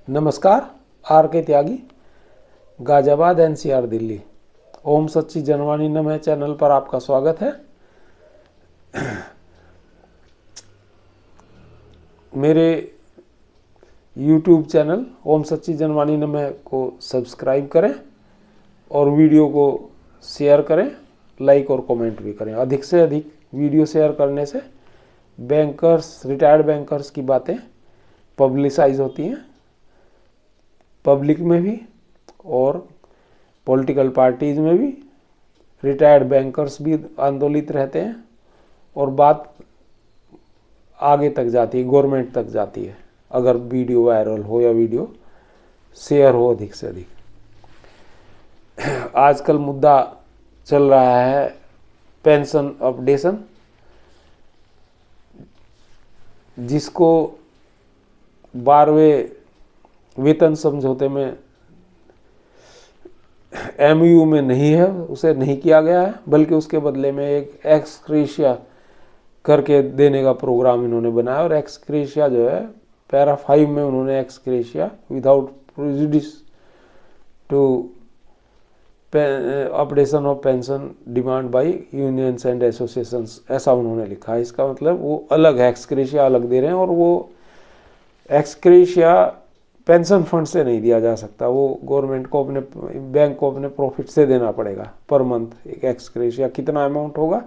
नमस्कार। आर के त्यागी, गाजियाबाद एनसीआर दिल्ली। ओम सच्ची जनवाणी नमः चैनल पर आपका स्वागत है। मेरे YouTube चैनल ओम सच्ची जनवाणी नमः को सब्सक्राइब करें और वीडियो को शेयर करें, लाइक और कमेंट भी करें। अधिक से अधिक वीडियो शेयर करने से बैंकर्स, रिटायर्ड बैंकर्स की बातें पब्लिसाइज होती हैं, पब्लिक में भी और पॉलिटिकल पार्टीज में भी। रिटायर्ड बैंकर्स भी आंदोलित रहते हैं और बात आगे तक जाती है, गवर्नमेंट तक जाती है, अगर वीडियो वायरल हो या वीडियो शेयर हो अधिक से अधिक। आजकल मुद्दा चल रहा है पेंशन अपडेशन, जिसको 12वें वेतन समझौते में MOU में नहीं है, उसे नहीं किया गया है, बल्कि उसके बदले में एक एक्सक्रेशिया करके देने का प्रोग्राम इन्होंने बनाया। और एक्सक्रेशिया जो है पैरा 5 में उन्होंने ex gratia without prejudice to updation of pension demand by unions and associations, ऐसा उन्होंने लिखा है। इसका मतलब वो अलग है, एक्सक्रेशिया अलग दे रहे हैं और वो एक्सक्रेशिया पेंशन फंड से नहीं दिया जा सकता, वो गवर्नमेंट को, अपने बैंक को अपने प्रॉफिट से देना पड़ेगा पर मंथ। एक एक्सक्रेशिया कितना अमाउंट होगा?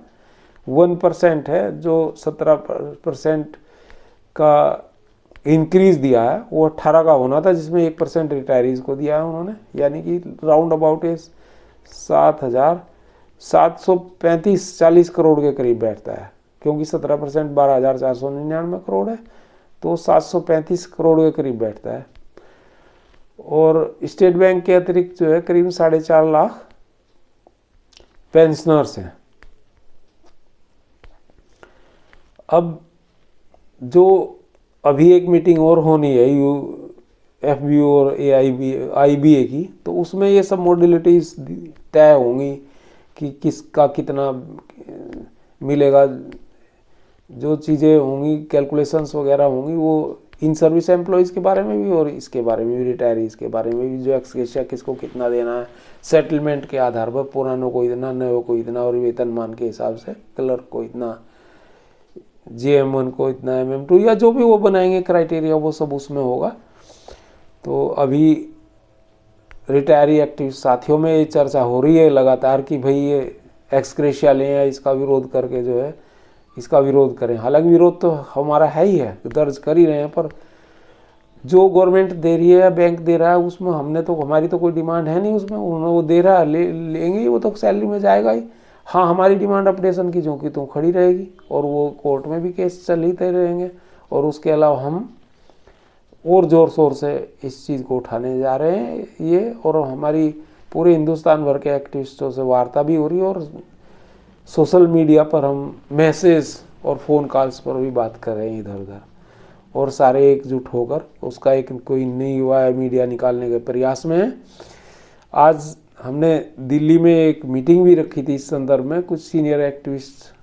1% है, जो 17% का इंक्रीज दिया है वो 18 का होना था, जिसमें 1% रिटायरीज को दिया है उन्होंने, यानी कि राउंड अबाउट 7,735-40 करोड़ के करीब बैठता है, क्योंकि 17% 12,499 करोड़ है, तो 735 करोड़ के करीब बैठता है। और स्टेट बैंक के अतिरिक्त जो है करीब 4.5 लाख पेंशनर्स हैं। अब जो अभी एक मीटिंग और होनी है FBO और IBA की, तो उसमें ये सब मॉड्यूलिटीज तय होंगी कि किसका कितना मिलेगा। जो चीज़ें होंगी, कैलकुलेशंस वगैरह होंगी, वो इन सर्विस एम्प्लॉयज़ के बारे में भी और इसके बारे में भी, रिटायरीज के बारे में भी, जो एक्सक्रेशिया किसको कितना देना है, सेटलमेंट के आधार पर पुरानों को इतना, नयों को इतना, और वेतनमान के हिसाब से क्लर्क को इतना, JM1 को इतना, MM2 या जो भी वो बनाएंगे क्राइटेरिया, वो सब उसमें होगा। तो अभी रिटायरी एक्टिव साथियों में ये चर्चा हो रही है लगातार कि भाई ये एक्सक्रेशिया लें या इसका विरोध करके जो है इसका विरोध करें। हालांकि विरोध तो हमारा है ही है, दर्ज कर ही रहे हैं, पर जो गवर्नमेंट दे रही है या बैंक दे रहा है उसमें हमारी तो कोई डिमांड है नहीं उसमें। उन्होंने वो दे रहा है, लेंगे, वो तो सैलरी में जाएगा ही। हाँ, हमारी डिमांड अपडेशन की जो कि तुम खड़ी रहेगी, और वो कोर्ट में भी केस चलते रहेंगे। और उसके अलावा हम और ज़ोर शोर से इस चीज़ को उठाने जा रहे हैं ये, और हमारी पूरे हिंदुस्तान भर के एक्टिविस्टों से वार्ता भी हो रही है, और सोशल मीडिया पर हम मैसेज और फ़ोन कॉल्स पर भी बात कर रहे हैं इधर उधर, और सारे एकजुट होकर उसका एक कोई नई युवा मीडिया निकालने के प्रयास में है। आज हमने दिल्ली में एक मीटिंग भी रखी थी इस संदर्भ में। कुछ सीनियर एक्टिविस्ट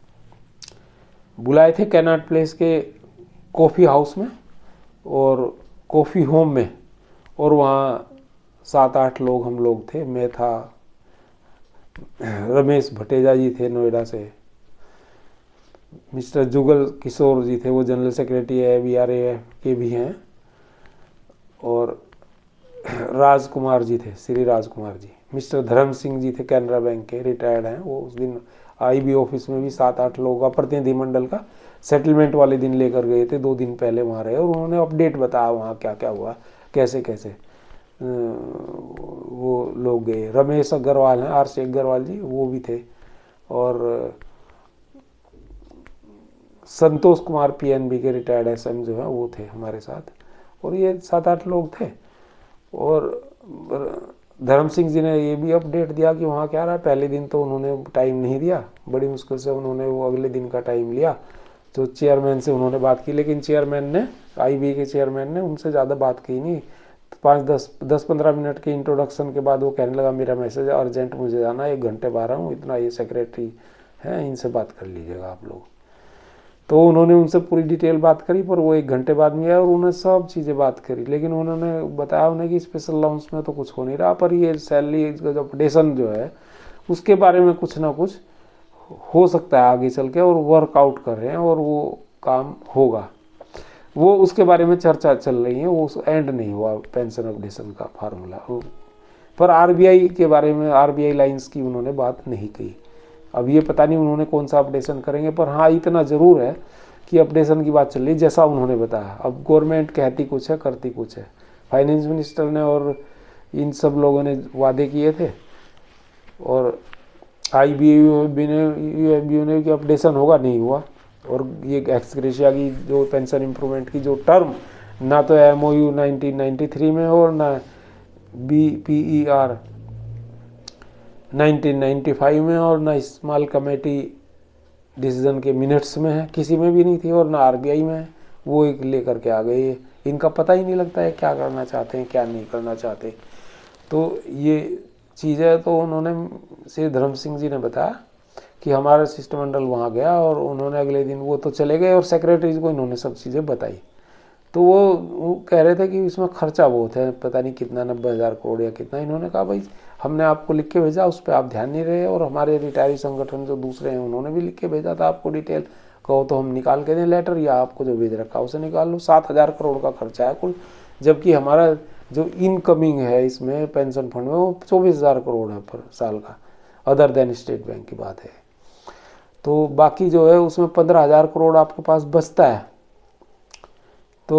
बुलाए थे कैनॉट प्लेस के कॉफ़ी हाउस में और कॉफ़ी होम में, और वहाँ 7-8 लोग हम लोग थे। मैं था, रमेश भटेजा जी थे नोएडा से, मिस्टर जुगल किशोर जी थे, वो जनरल सेक्रेटरी BRA के भी हैं, और राजकुमार जी थे, श्री राजकुमार जी, मिस्टर धर्म सिंह जी थे, कैनरा बैंक के, रिटायर्ड हैं वो। उस दिन IB ऑफिस में भी 7-8 लोगों का प्रतिनिधिमंडल का सेटलमेंट वाले दिन लेकर गए थे, 2 दिन पहले वहाँ रहे, और उन्होंने अपडेट बताया वहाँ क्या क्या हुआ, कैसे कैसे वो लोग गए। रमेश अग्रवाल हैं, RC अग्रवाल जी, वो भी थे, और संतोष कुमार PNB के रिटायर्ड SM जो है वो थे हमारे साथ, और ये 7-8 लोग थे। और धर्म सिंह जी ने ये भी अपडेट दिया कि वहाँ क्या रहा। पहले दिन तो उन्होंने टाइम नहीं दिया, बड़ी मुश्किल से उन्होंने वो अगले दिन का टाइम लिया, तो चेयरमैन से उन्होंने बात की, लेकिन चेयरमैन ने, IB के चेयरमैन ने उनसे ज़्यादा बात की नहीं। 5-10-15 मिनट के इंट्रोडक्शन के बाद वो कहने लगा, मेरा मैसेज अर्जेंट, मुझे जाना है, 1 घंटे बाहर हूँ, इतना, ये सेक्रेटरी हैं, इनसे बात कर लीजिएगा आप लोग। तो उन्होंने उनसे पूरी डिटेल बात करी, पर वो 1 घंटे बाद में आए और उन्होंने सब चीज़ें बात करी, लेकिन उन्होंने बताया उन्हें कि स्पेशल अलाउंस में तो कुछ हो नहीं रहा, पर ये सैलरी का जो अपडेशन जो है उसके बारे में कुछ ना कुछ हो सकता है आगे चल के, और वर्कआउट कर रहे हैं और वो काम होगा। वो उसके बारे में चर्चा चल रही है, वो एंड नहीं हुआ पेंशन अपडेशन का फार्मूला। पर आरबीआई के बारे में, आरबीआई लाइंस की उन्होंने बात नहीं कही। अब ये पता नहीं उन्होंने कौन सा अपडेशन करेंगे, पर हाँ इतना ज़रूर है कि अपडेशन की बात चल रही जैसा उन्होंने बताया। अब गवर्नमेंट कहती कुछ है, करती कुछ है। फाइनेंस मिनिस्टर ने और इन सब लोगों ने वादे किए थे, और यूएबी ने कि अपडेशन होगा, नहीं हुआ। और ये एक्सग्रेशिया की जो पेंशन इम्प्रूवमेंट की जो टर्म, ना तो MOU 1993 में और ना BPER 1995 में और ना स्मॉल कमेटी डिसीजन के मिनट्स में है, किसी में भी नहीं थी, और ना आरबीआई में है। वो एक लेकर के आ गए, इनका पता ही नहीं लगता है क्या करना चाहते हैं क्या नहीं करना चाहते। तो ये चीज़ है। तो उन्होंने, श्री धर्म सिंह जी ने बताया कि हमारा शिष्टमंडल वहाँ गया और उन्होंने अगले दिन, वो तो चले गए और सेक्रेटरीज को इन्होंने सब चीज़ें बताई। तो वो कह रहे थे कि इसमें खर्चा बहुत है, पता नहीं कितना, 90,000 करोड़ या कितना। इन्होंने कहा भाई हमने आपको लिख के भेजा, उस पर आप ध्यान नहीं रहे, और हमारे रिटायरी संगठन जो दूसरे हैं उन्होंने भी लिख के भेजा था आपको डिटेल, कहो तो हम निकाल के दें लेटर, या आपको जो भेज रखा उसे निकाल लो। 7,000 करोड़ का खर्चा है कुल, जबकि हमारा जो इनकमिंग है इसमें पेंशन फंड में वो 24,000 करोड़ है पर साल का, अदर देन स्टेट बैंक की बात है। तो बाकी जो है उसमें 15,000 करोड़ आपके पास बचता है, तो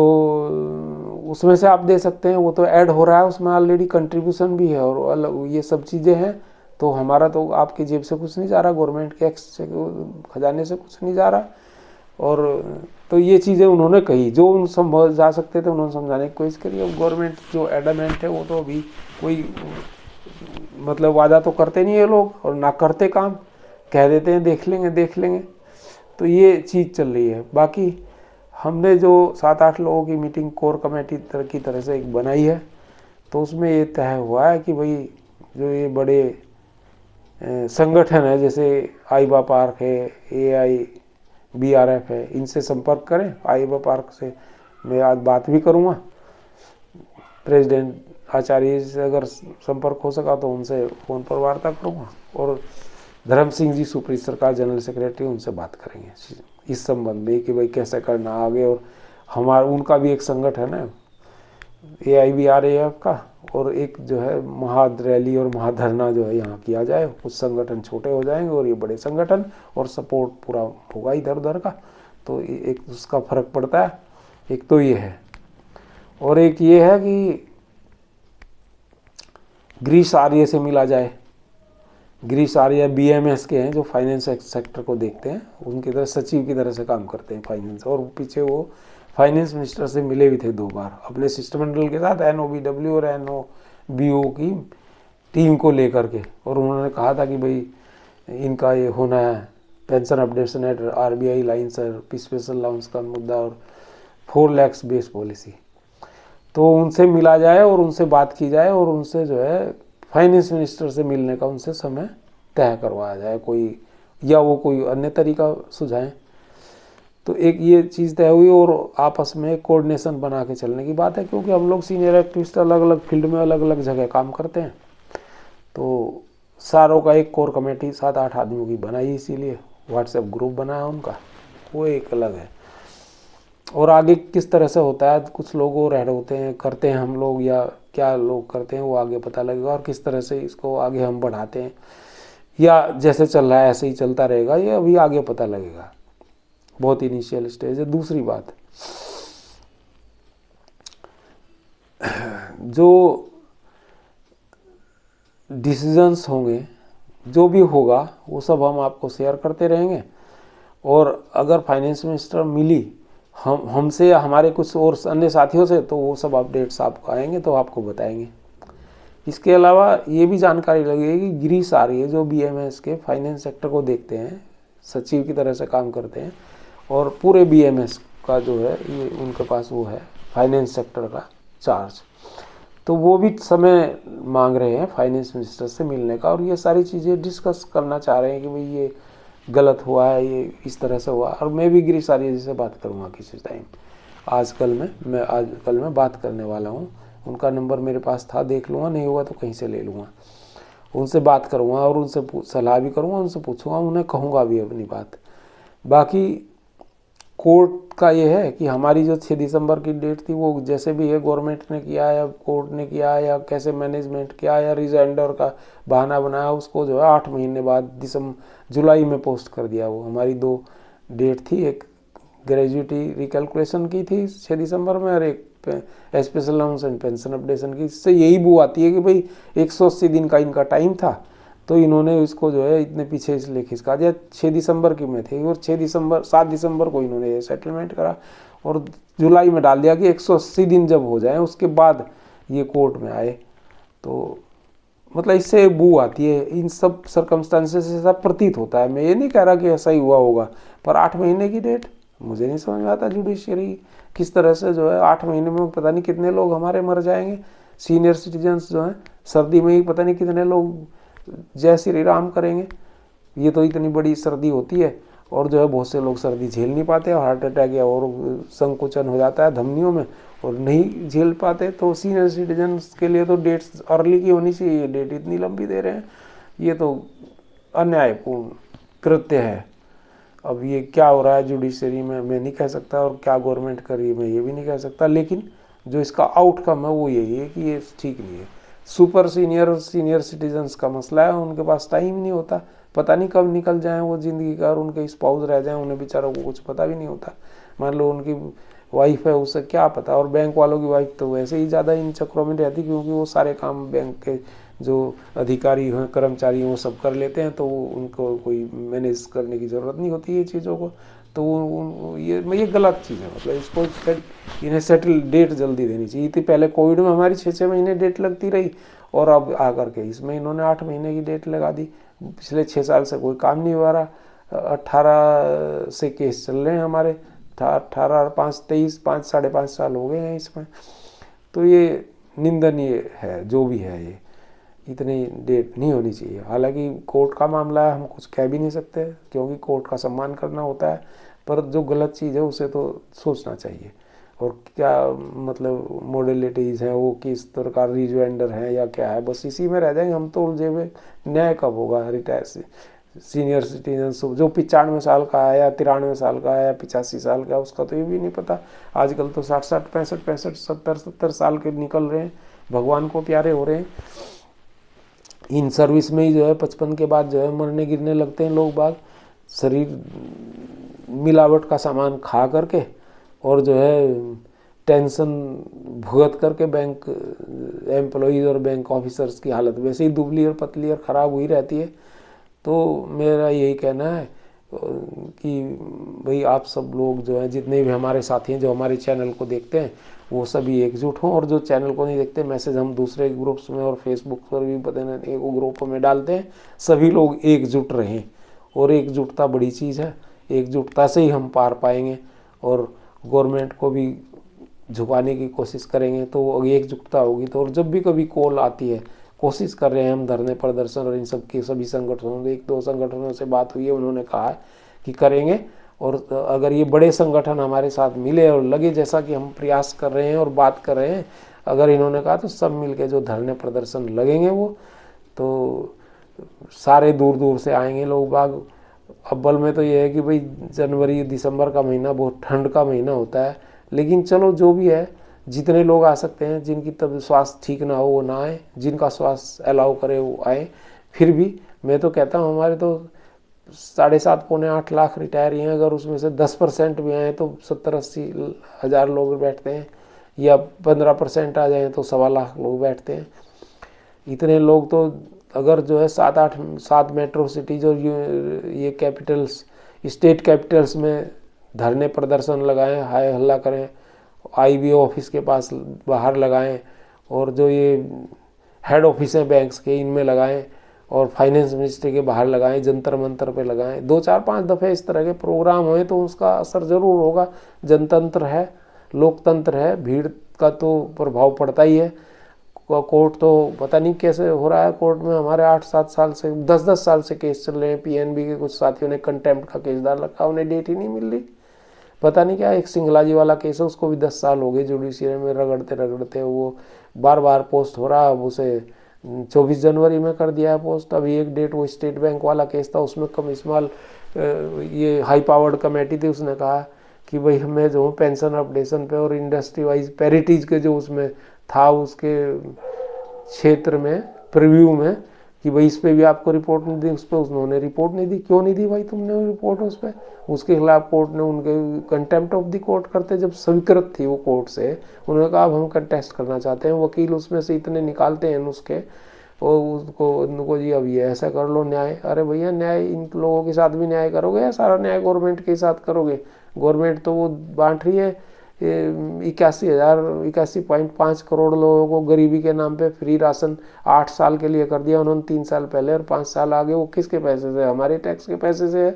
उसमें से आप दे सकते हैं, वो तो ऐड हो रहा है, उसमें ऑलरेडी कंट्रीब्यूशन भी है और अलग ये सब चीज़ें हैं। तो हमारा तो आपकी जेब से कुछ नहीं जा रहा, गवर्नमेंट के खजाने से कुछ नहीं जा रहा। और तो ये चीज़ें उन्होंने कही, जो उन समझ जा सकते थे उन्होंने समझाने की कोशिश करी। अब गवर्नमेंट जो एडमेंट है वो तो अभी कोई मतलब वादा तो करते नहीं है लोग, और ना करते काम, कह देते हैं देख लेंगे देख लेंगे। तो ये चीज़ चल रही है। बाकी हमने जो 7-8 लोगों की मीटिंग कोर कमेटी की तरह से एक बनाई है, तो उसमें ये तय हुआ है कि भाई जो ये बड़े संगठन है जैसे आईबा पार्क है, AIBRF है, इनसे संपर्क करें। आईबा पार्क से मैं आज बात भी करूँगा, प्रेसिडेंट आचार्य से अगर संपर्क हो सका तो उनसे फ़ोन पर वार्ता करूँगा, और धर्म सिंह जी सुप्रीत सरकार जनरल सेक्रेटरी, उनसे बात करेंगे इस संबंध में कि भाई कैसे करना आगे। और हमारा उनका भी एक संगठन है AIBRAF का, और एक जो है महारैली और महाधरना जो है यहाँ किया जाए, कुछ संगठन छोटे हो जाएंगे और ये बड़े संगठन, और सपोर्ट पूरा होगा इधर उधर का। तो एक उसका फर्क पड़ता है, एक तो ये है। और एक ये है कि ग्रीस आर्य से मिला जाए। ग्रीस आर्य BMS के हैं जो फाइनेंस सेक्टर को देखते हैं, उनकी तरह सचिव की तरह से काम करते हैं फाइनेंस, और पीछे वो फाइनेंस मिनिस्टर से मिले भी थे 2 बार अपने शिष्टमंडल के साथ, NOBW और NOBO की टीम को लेकर के। और उन्होंने कहा था कि भाई इनका ये होना है pension updation at RBI line sir, special allowance का मुद्दा, और 4 लाख बेस पॉलिसी। तो उनसे मिला जाए और उनसे बात की जाए, और उनसे जो है फाइनेंस मिनिस्टर से मिलने का उनसे समय तय करवाया जाए कोई, या वो कोई अन्य तरीका सुझाएं। तो एक ये चीज़ तय हुई, और आपस में कोऑर्डिनेशन बना के चलने की बात है, क्योंकि हम लोग सीनियर एक्टिविस्ट अलग अलग फील्ड में अलग अलग जगह काम करते हैं। तो सारों का एक कोर कमेटी 7-8 आदमियों की बनाई, इसीलिए व्हाट्सएप ग्रुप बना है उनका, वो एक अलग है। और आगे किस तरह से होता है, कुछ लोग और ऐड होते हैं, करते हैं हम लोग, या क्या लोग करते हैं वो आगे पता लगेगा, और किस तरह से इसको आगे हम बढ़ाते हैं, या जैसे चल रहा है ऐसे ही चलता रहेगा, ये अभी आगे पता लगेगा, बहुत इनिशियल स्टेज है। दूसरी बात, जो डिसीजंस होंगे, जो भी होगा वो सब हम आपको शेयर करते रहेंगे। और अगर फाइनेंस मिनिस्टर मिली हमसे या हमारे कुछ और अन्य साथियों से, तो वो सब अपडेट्स आपको आएंगे तो आपको बताएंगे। इसके अलावा ये भी जानकारी लगेगी कि ग्रीस आ रही है जो BMS के फाइनेंस सेक्टर को देखते हैं, सचिव की तरह से काम करते हैं, और पूरे BMS का जो है ये उनके पास वो है फाइनेंस सेक्टर का चार्ज। तो वो भी समय मांग रहे हैं फाइनेंस मिनिस्टर से मिलने का, और ये सारी चीज़ें डिस्कस करना चाह रहे हैं कि भाई ये गलत हुआ है, ये इस तरह से हुआ। और मैं भी गिरीश आर्य जी से बात करूँगा किसी टाइम, आजकल मैं बात करने वाला हूँ। उनका नंबर मेरे पास था, देख लूँगा, नहीं हुआ तो कहीं से ले लूँगा। उनसे बात करूँगा और उनसे सलाह भी करूँगा, उनसे पूछूंगा, उन्हें कहूँगा भी अपनी बात। बाकी कोर्ट का ये है कि हमारी जो 6 दिसंबर की डेट थी वो जैसे भी है, गवर्नमेंट ने किया या कोर्ट ने किया या कैसे मैनेजमेंट किया या रिजाइंडर का बहाना बनाया, उसको जो है 8 महीने बाद जुलाई में पोस्ट कर दिया। वो हमारी 2 डेट थी, एक ग्रेजुएटी रिकैलकुलेशन की थी 6 दिसंबर में और एक special allowance and pension updation की। इससे यही बू आती है कि भाई 180 दिन का इनका टाइम था, तो इन्होंने इसको जो है इतने पीछे इसलिए खिसका दिया। 6 दिसंबर की में थी और 7 दिसंबर को इन्होंने ये सेटलमेंट करा और जुलाई में डाल दिया कि 180 दिन जब हो जाए उसके बाद ये कोर्ट में आए। तो मतलब इससे बू आती है, इन सब सर्कमस्टांसेस से सब प्रतीत होता है। मैं ये नहीं कह रहा कि ऐसा ही हुआ होगा, पर 8 महीने की डेट मुझे नहीं समझ में आता जुडिशरी किस तरह से जो है 8 महीने में पता नहीं कितने लोग हमारे मर जाएंगे। सीनियर सिटीजन्स जो हैं सर्दी में ही पता नहीं कितने लोग जय श्री राम करेंगे। ये तो इतनी बड़ी सर्दी होती है और जो है बहुत से लोग सर्दी झेल नहीं पाते, हार्ट अटैक या और संकुचन हो जाता है धमनियों में और नहीं झेल पाते। तो सीनियर सिटीजन्स के लिए तो डेट्स अर्ली की होनी चाहिए, डेट इतनी लंबी दे रहे हैं, ये तो अन्यायपूर्ण कृत्य है। अब ये क्या हो रहा है जुडिशरी में मैं नहीं कह सकता, और क्या गवर्नमेंट कर रही है मैं ये भी नहीं कह सकता, लेकिन जो इसका आउटकम है वो यही है कि ये ठीक नहीं है। सुपर सीनियर और सीनियर सिटीजन्स का मसला है, उनके पास टाइम ही नहीं होता, पता नहीं कब निकल जाएं वो ज़िंदगी का, और उनके स्पाउस रह जाएं, उन्हें बेचारों को कुछ पता भी नहीं होता। मान लो उनकी वाइफ है, उससे क्या पता। और बैंक वालों की वाइफ तो वैसे ही ज़्यादा इन चक्रों में रहती, क्योंकि वो सारे काम बैंक के जो अधिकारी हैं कर्मचारी हैं वो सब कर लेते हैं, तो उनको कोई मैनेज करने की ज़रूरत नहीं होती ये चीज़ों को। तो ये गलत चीज़ है, मतलब इसको इन्हें सेटल डेट जल्दी देनी चाहिए थी। पहले कोविड में हमारी 6-6 महीने डेट लगती रही और अब आकर के इसमें इन्होंने 8 महीने की डेट लगा दी। पिछले 6 साल से कोई काम नहीं हुआ रहा। 18 से केस चल रहे हैं हमारे, 18 5 23 5 साढ़े 5 साल हो गए हैं इसमें। तो ये निंदनीय है जो भी है, ये इतनी डेट नहीं होनी चाहिए। हालांकि कोर्ट का मामला है, हम कुछ कह भी नहीं सकते क्योंकि कोर्ट का सम्मान करना होता है, पर जो गलत चीज़ है उसे तो सोचना चाहिए। और क्या मतलब मॉडलिटीज़ हैं वो किस तरह का रिजॉइंडर है या क्या है, बस इसी में रह जाएंगे हम तो उलझे हुए। न्याय कब होगा रिटायर से सीनियर सिटीजन जो 95 साल का है या 93 साल का है या 85 साल का है, उसका तो ये भी नहीं पता। आजकल तो 60 65 70 साल के निकल रहे हैं, भगवान को प्यारे हो रहे हैं। इन सर्विस में ही जो है 55 के बाद जो है मरने गिरने लगते हैं लोग बाग, शरीर मिलावट का सामान खा करके और जो है टेंशन भुगत करके। बैंक एम्प्लॉइज़ और बैंक ऑफिसर्स की हालत वैसे ही दुबली और पतली और ख़राब हुई रहती है। तो मेरा यही कहना है कि भाई आप सब लोग जो हैं, जितने भी हमारे साथी हैं जो हमारे चैनल को देखते हैं, वो सभी एकजुट हों। और जो चैनल को नहीं देखते, मैसेज हम दूसरे ग्रुप्स में और फेसबुक पर भी पता नहीं एक ग्रुप में डालते हैं, सभी लोग एकजुट रहें। और एकजुटता बड़ी चीज़ है, एकजुटता से ही हम पार पाएंगे और गवर्नमेंट को भी झुकाने की कोशिश करेंगे तो एकजुटता होगी। तो और जब भी कभी कॉल आती है, कोशिश कर रहे हैं हम धरने प्रदर्शन और इन सब के सभी संगठनों, 1-2 संगठनों से बात हुई है, उन्होंने कहा है कि करेंगे। और अगर ये बड़े संगठन हमारे साथ मिले और लगे जैसा कि हम प्रयास कर रहे हैं और बात कर रहे हैं, अगर इन्होंने कहा तो सब मिलके जो धरने प्रदर्शन लगेंगे वो तो सारे दूर दूर से आएंगे लोग बाग। अव्वल में तो ये है कि भाई जनवरी दिसंबर का महीना बहुत ठंड का महीना होता है, लेकिन चलो जो भी है, जितने लोग आ सकते हैं, जिनकी तब स्वास्थ्य ठीक ना हो वो ना आए, जिनका स्वास्थ्य अलाउ करे वो आए। फिर भी मैं तो कहता हूँ हमारे तो 7.5 पौने 8 लाख रिटायर हैं, अगर उसमें से 10% भी आए तो 70-80 हज़ार लोग बैठते हैं, या 15% आ जाए तो 1.25 लाख लोग बैठते हैं। इतने लोग तो अगर जो है 7 मेट्रो सिटीज और ये कैपिटल्स, स्टेट कैपिटल्स में धरने प्रदर्शन लगाएं, हाय हल्ला करें, IBO ऑफिस के पास बाहर लगाएं, और जो ये हेड ऑफिस हैं बैंक्स के इनमें लगाएं, और फाइनेंस मिनिस्ट्री के बाहर लगाएं, जंतर मंतर पे लगाएं, 2-4-5 दफ़े इस तरह के प्रोग्राम हुए तो उसका असर ज़रूर होगा। जनतंत्र है, लोकतंत्र है, भीड़ का तो प्रभाव पड़ता ही है। कोर्ट तो पता नहीं कैसे हो रहा है, कोर्ट में हमारे 8-7 साल से 10-10 साल से केस चल रहे हैं। पीएनबी के कुछ साथियों ने कंटेम्प्ट का केस डाल रखा, उन्हें डेट ही नहीं मिल रही, पता नहीं क्या। एक सिंगला जी वाला केस है, उसको भी 10 साल हो गए जुडिशियरी में रगड़ते रगड़ते, वो बार बार पोस्ट हो रहा। अब उसे 24 जनवरी में कर दिया है पोस्ट। अभी एक डेट वो स्टेट बैंक वाला केस था, उसमें कमिश्नर ये हाई पावर्ड कमेटी थी, उसने कहा कि भाई हमें जो पेंशन अपडेशन पे और इंडस्ट्री वाइज पैरिटीज के जो उसमें था उसके क्षेत्र में प्रीव्यू में कि भाई इस पर भी आपको रिपोर्ट नहीं दी, उस पर उन्होंने रिपोर्ट नहीं दी। क्यों नहीं दी भाई तुमने रिपोर्ट उस पर? उसके खिलाफ कोर्ट ने उनके कंटेम्प्ट ऑफ द कोर्ट करते, जब स्वीकृत थी वो कोर्ट से, उन्होंने कहा अब हम कंटेस्ट करना चाहते हैं। वकील उसमें से इतने निकालते हैं नुस्खे, और उसको उनको जी अब ये ऐसा कर लो न्याय। अरे भैया न्याय इन लोगों के साथ भी न्याय करोगे या सारा न्याय गवर्नमेंट के साथ करोगे? गवर्नमेंट तो वो बांट रही है 81.5 करोड़ लोगों को गरीबी के नाम पे फ्री राशन 8 साल के लिए कर दिया उन्होंने, 3 साल पहले, और 5 साल आगे। वो किसके पैसे से? हमारे टैक्स के पैसे से है।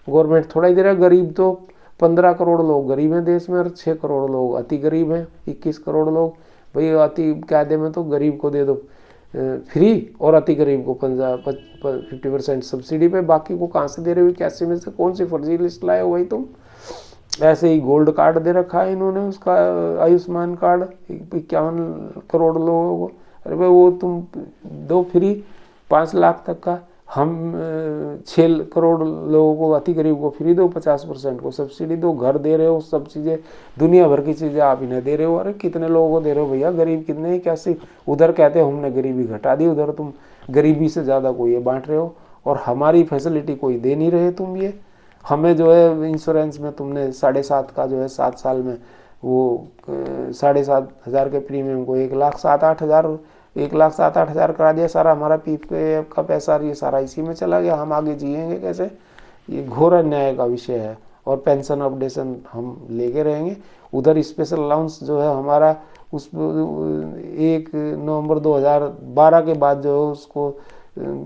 गवर्नमेंट थोड़ा ही दे रहा है। गरीब तो 15 करोड़ लोग गरीब हैं देश में, और 6 करोड़ लोग अति गरीब हैं, 21 करोड़ लोग। भाई अति कायदे में तो गरीब को दे दो फ्री, और अति गरीब को 50% सब्सिडी पे, बाकी को कहाँ से दे रहे हो? 81 में से कौन सी फर्जी लिस्ट लाए हो भाई तुम? ऐसे ही गोल्ड कार्ड दे रखा है इन्होंने, उसका आयुष्मान कार्ड 51 करोड़ लोगों को। अरे भाई वो तुम दो फ्री 5 लाख तक का। हम 6 करोड़ लोगों को, अति गरीब को फ्री दो, 50% को सब्सिडी दो, घर दे रहे हो, सब चीज़ें, दुनिया भर की चीज़ें आप इन्हें दे रहे हो। अरे कितने लोगों को दे रहे हो भैया? गरीब कितने ही कैसे? उधर कहते हो हमने गरीबी घटा दी, उधर तुम गरीबी से ज़्यादा को ये बांट रहे हो, और हमारी फैसिलिटी कोई दे नहीं रहे तुम। ये हमें जो है इंश्योरेंस में तुमने 7.5 का जो है 7 साल में वो 7,500 के प्रीमियम को 1,07,8,000 करा दिया। सारा हमारा PF का पैसा ये सारा इसी में चला गया। हम आगे जिएंगे कैसे? ये घोर अन्याय का विषय है। और पेंशन अपडेशन हम लेके रहेंगे। उधर स्पेशल अलाउंस जो है हमारा, उस 1 नवंबर 2012 के बाद जो है उसको,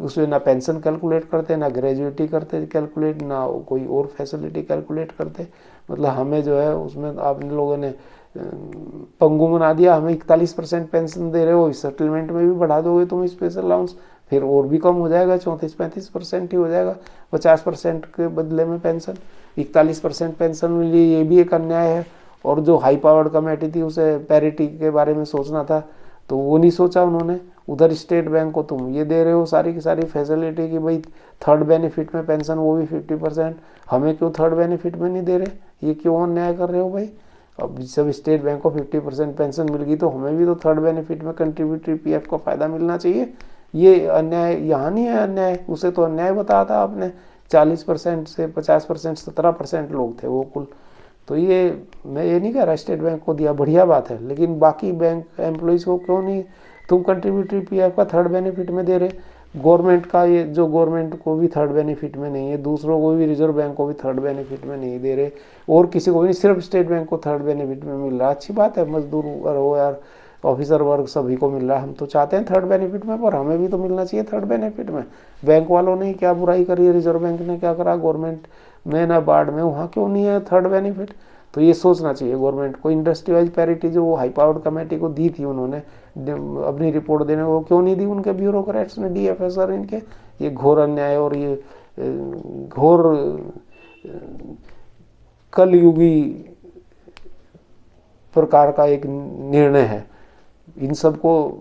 उसमें ना पेंशन कैलकुलेट करते, ना ग्रेजुएटी करते कैलकुलेट, ना कोई और फैसिलिटी कैलकुलेट करते। मतलब हमें जो है उसमें आपने लोगों ने पंगु बना दिया। हमें 41% पेंशन दे रहे हो, सेटलमेंट में भी बढ़ा दोगे तुम स्पेशल अलाउंस, फिर और भी कम हो जाएगा, 34-35% ही हो जाएगा 50% के बदले में पेंशन। 41% पेंशन मिली, ये भी एक अन्याय है। और जो हाई पावर्ड कमेटी थी उसे पैरिटी के बारे में सोचना था, तो वो नहीं सोचा उन्होंने। उधर स्टेट बैंक को तुम ये दे रहे हो सारी की सारी फैसिलिटी कि भाई थर्ड बेनिफिट में पेंशन, वो भी 50%। हमें क्यों थर्ड बेनिफिट में नहीं दे रहे? ये क्यों अन्याय कर रहे हो भाई? अब जब स्टेट बैंक को 50% पेंशन मिल गई तो हमें भी तो थर्ड बेनिफिट में कंट्रीब्यूटरी PF का फायदा मिलना चाहिए। ये अन्याय यहाँ नहीं है। अन्याय उसे तो अन्याय बताया था आपने। 40% से 50%, 17% लोग थे वो कुल। तो ये मैं ये नहीं कह रहा स्टेट बैंक को दिया, बढ़िया बात है, लेकिन बाकी बैंक एम्प्लॉइज को क्यों नहीं तुम कंट्रीब्यूटरी PF का थर्ड बेनिफिट में दे रहे? गवर्नमेंट का ये जो गवर्नमेंट को भी थर्ड बेनिफिट में नहीं है, दूसरों को भी, रिजर्व बैंक को भी थर्ड बेनिफिट में नहीं दे रहे, और किसी को भी नहीं, सिर्फ स्टेट बैंक को थर्ड बेनिफिट में मिल रहा। अच्छी बात है, मजदूर हो यार, ऑफिसर वर्ग सभी को मिल रहा है। हम तो चाहते हैं थर्ड बेनिफिट में, पर हमें भी तो मिलना चाहिए थर्ड बेनिफिट में। बैंक वालों ने क्या बुराई करी है? रिजर्व बैंक ने क्या करा? गवर्नमेंट में ना बाढ़ में, वहाँ क्यों नहीं है थर्ड बेनिफिट? तो ये सोचना चाहिए गवर्नमेंट को। इंडस्ट्री वाइज पैरिटी जो वो हाई पावर्ड कमेटी को दी थी उन्होंने अपनी रिपोर्ट देने को, क्यों नहीं दी उनके ब्यूरोक्रेट्स ने, DFSR इनके? ये घोर अन्याय और ये घोर कलयुगी प्रकार का एक निर्णय है। इन सबको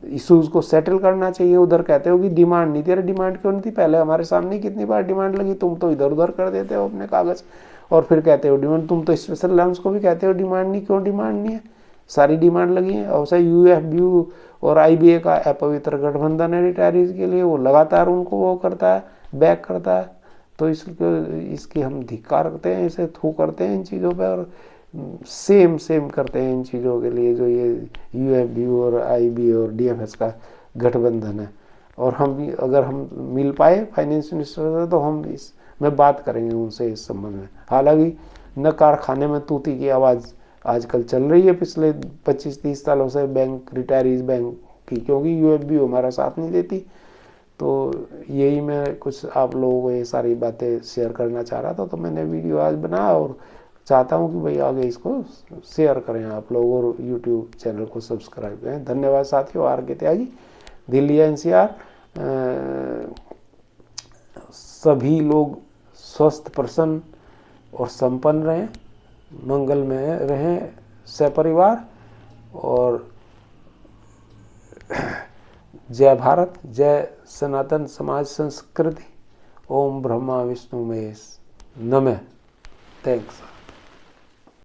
इश्यूज को सेटल करना चाहिए। उधर कहते हो कि डिमांड नहीं, तेरे डिमांड क्यों नहीं थी? पहले हमारे सामने कितनी बार डिमांड लगी, तुम तो इधर उधर कर देते हो अपने कागज, और फिर कहते हो डिमांड। तुम तो स्पेशल अलाउंस को भी कहते हो डिमांड नहीं, क्यों डिमांड नहीं है? सारी डिमांड लगी है। और UFBU और IBA का अपवित्र गठबंधन है रिटायरीज के लिए, वो लगातार उनको वो करता है, बैक करता है। तो इसकी हम धिक्कार करते हैं, इसे थू करते हैं इन चीज़ों पर, और सेम करते हैं इन चीज़ों के लिए जो ये UFBU और IBA और DFS का गठबंधन है। और हम अगर हम मिल पाए फाइनेंस मिनिस्टर से तो हम इस में बात करेंगे उनसे इस संबंध में। हालांकि न कारखाने में तूती की आवाज़ आजकल चल रही है पिछले 25-30 सालों से बैंक, रिटायरीज बैंक की, क्योंकि UFBU हमारा साथ नहीं देती। तो यही मैं कुछ आप लोगों को ये सारी बातें शेयर करना चाह रहा था, तो मैंने वीडियो आज बनाया और चाहता हूँ कि भाई आगे इसको शेयर करें आप लोग और यूट्यूब चैनल को सब्सक्राइब करें। धन्यवाद साथियों। आर के त्यागी, दिल्ली एनसीआर। सभी लोग स्वस्थ, प्रसन्न और संपन्न रहें, मंगल में रहें सपरिवार। और जय भारत, जय सनातन समाज संस्कृति। ओम ब्रह्मा विष्णु महेश। नमः। थैंक्स।